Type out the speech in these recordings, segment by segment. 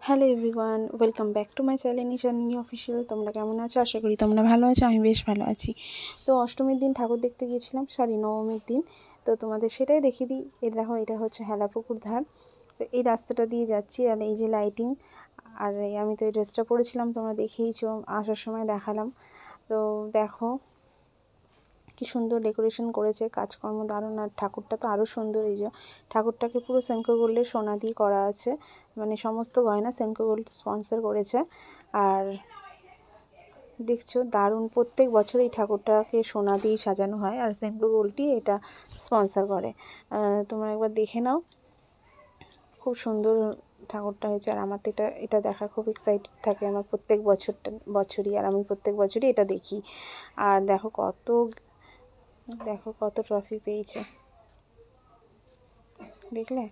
Hello everyone, welcome back to my channel Nishani official. তোমরা কেমন আছো? আশা করি তোমরা ভালো আছো। আমি বেশ ভালো আছি। তো অষ্টমীর দিন ঠাকুর দেখতে গিয়েছিলাম, নবমীর দিন। তো তোমাদের সেটাই দেখিয়ে দিই। এই দেখো, এটা হচ্ছে হেলাপুকুর ধার। তো এই রাস্তাটা দিয়ে যাচ্ছি, আর এই যে লাইটিং, আর আমি তো এই ড্রেসটা পরেছিলাম, তোমরা দেখেইছো, আসার সময় দেখালাম। তো দেখো কি সুন্দর ডেকোরেশন করেছে, কাজকর্ম দারুণ। আর ঠাকুরটা তো আরও সুন্দর। এই যে ঠাকুরটাকে পুরো সেনকো গোল্ডের সোনা দিয়ে করা আছে, মানে সমস্ত গয়না সেনকো গোল্ড স্পন্সর করেছে। আর দেখছো দারুণ, প্রত্যেক বছর এই ঠাকুরটাকে সোনা দিয়ে সাজানো হয়, আর সেনকো গোল্ডই এটা স্পন্সর করে। তোমরা একবার দেখে নাও, খুব সুন্দর ঠাকুরটা হয়েছে। আর আমার তো এটা দেখা খুব এক্সাইটেড থাকে আমার প্রত্যেক বছরই, আর আমি প্রত্যেক বছরই এটা দেখি। আর দেখো কত ট্রফি পেয়েছে, দেখলে।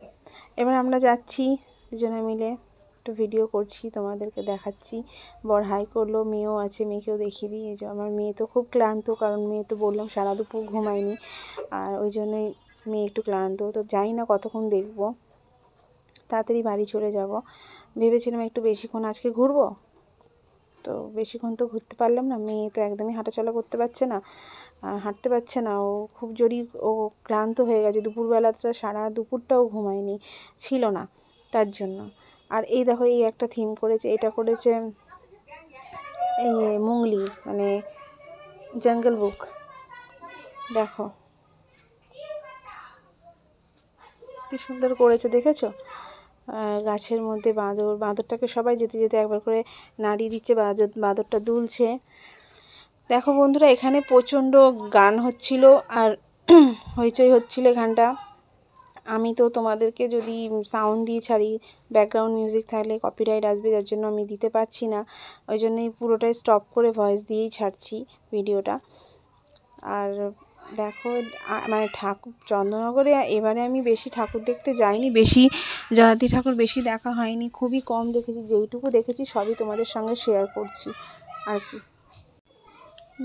এবার আমরা যাচ্ছি দুজনে মিলে, একটু ভিডিও করছি, তোমাদেরকে দেখাচ্ছি। বর হাই করলো, মেয়েও আছে, মেয়েকেও দেখিয়ে দিই। এই যে আমার মেয়ে তো খুব ক্লান্ত, কারণ মেয়ে তো বললাম সারা দুপুর ঘুমায়নি, আর ওই জন্যই মেয়ে একটু ক্লান্ত। তো যাই না কতক্ষণ দেখবো, তাড়াতাড়ি বাড়ি চলে যাব। ভেবেছিলাম একটু বেশিক্ষণ আজকে ঘুরবো, তো বেশিক্ষণ তো ঘুরতে পারলাম না। মেয়ে তো একদমই হাঁটাচলা করতে পারছে না, হাঁটতে পারছে না। ও খুব জোরই ক্লান্ত হয়ে গেছে। দুপুরবেলাটা সারা দুপুরটাও ঘুমায়নি, ছিল না, তার জন্য। আর এই দেখো, এই একটা থিম করেছে, এটা করেছে এই মুংলি, মানে জঙ্গল বুক। দেখো কি সুন্দর করেছে, দেখেছো? গাছের মধ্যে বাঁদরটাকে সবাই যেতে যেতে একবার করে নাড়িয়ে দিচ্ছে, বাঁদরটা দুলছে। দেখো বন্ধুরা, এখানে প্রচণ্ড গান হচ্ছিল আর হইচই হচ্ছিল এখানটা। আমি তো তোমাদেরকে যদি সাউন্ড দিয়ে ছাড়ি, ব্যাকগ্রাউন্ড মিউজিক থাকলে কপিরাইট আসবে, যার জন্য আমি দিতে পারছি না। ওই জন্যই পুরোটাই স্টপ করে ভয়েস দিয়েই ছাড়ছি ভিডিওটা। আর দেখো, মানে ঠাকুর চন্দননগরে এবারে আমি বেশি ঠাকুর দেখতে যাইনি, বেশি জয়ন্তী ঠাকুর বেশি দেখা হয়নি, খুবই কম দেখেছি। যেইটুকু দেখেছি সবই তোমাদের সঙ্গে শেয়ার করছি আর কি।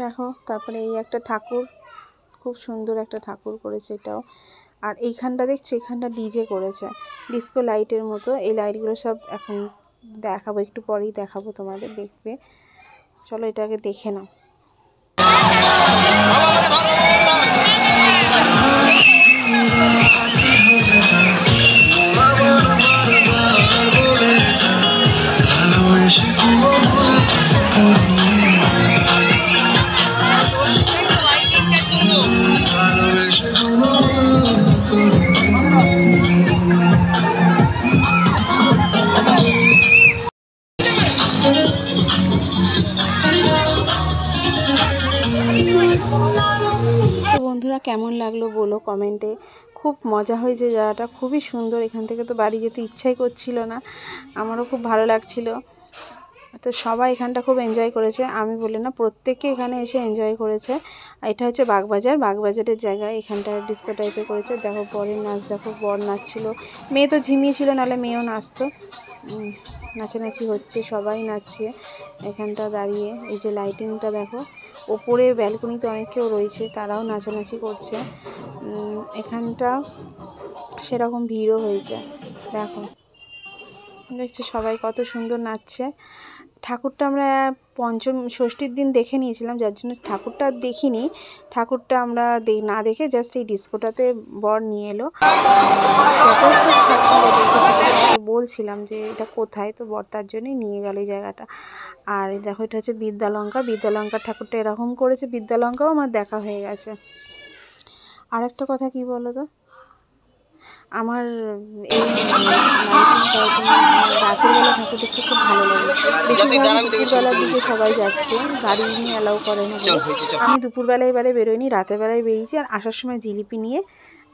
দেখো, তারপরে এই একটা ঠাকুর, খুব সুন্দর একটা ঠাকুর করেছে এটাও। আর এইখানটা দেখছো, এখানটা ডিজে করেছে, ডিস্কো লাইটের মতো। এই লাইটগুলো সব এখন দেখাবো, একটু পরেই দেখাবো তোমাদের, দেখবে। চলো এটাকে দেখে নাও। তো বন্ধুরা, কেমন লাগলো বলো কমেন্টে। খুব মজা হয়েছে, জায়গাটা খুবই সুন্দর। এখান থেকে তো বাড়ি যেতে ইচ্ছাই করছিল না, আমারও খুব ভালো লাগছিল। তো সবাই এখানটা খুব এনজয় করেছে, আমি বলি না, প্রত্যেকে এখানে এসে এনজয় করেছে। এটা হচ্ছে বাগবাজারের জায়গায়, এখানটা ডিস্কো টাইপের করেছে। দেখো বরের নাচ, দেখো বর নাচছিল, মেয়ে তো ঝিমিয়েছিল, নাহলে মেয়েও নাচতো। নাচানাচি হচ্ছে, সবাই নাচছে এখানটা দাঁড়িয়ে। এই যে লাইটিংটা দেখো, ওপরে ব্যালকনিতে অনেক কেউ রয়েছে, তারাও নাচানাচি করছে। এখানটা সেরকম ভিড়ও হয়েছে, দেখছো সবাই কত সুন্দর নাচছে। ঠাকুরটা আমরা ষষ্ঠীর দিন দেখে নিয়েছিলাম, যার জন্য ঠাকুরটা আর দেখিনি। ঠাকুরটা আমরা না দেখে জাস্ট এই ডিস্কোটাতে বর নিয়ে এলো, স্ট্যাটাসও ছাড়ছিল, দেখেছি, বলছিলাম যে এটা কোথায়, তো বর তার জন্যই নিয়ে গেল এই জায়গাটা। আর দেখো, এটা হচ্ছে বিদ্যালঙ্কার ঠাকুরটা এরকম করেছে। বিদ্যালঙ্কাও আমার দেখা হয়ে গেছে। আর একটা কথা কি বলো তো, আমার এই রাতের বেলা ঠাকুর দেখতে খুব ভালো লাগে। বেশিরভাগ দুপুরবেলার দিকে সবাই যাচ্ছে, গাড়ি নিয়ে অ্যালাউ করে না বলে। আমি দুপুরবেলায় এবারে বেরোয়নি, রাতের বেলায় বেরিয়েছি, আর আসার সময় জিলিপি নিয়ে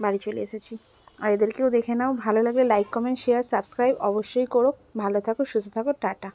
বাড়ি চলে এসেছি। আর এদেরকেও দেখে নাও, ভালো লাগলে লাইক, কমেন্ট, শেয়ার, সাবস্ক্রাইব অবশ্যই করো। ভালো থাকো, সুস্থ থাকো, টাটা।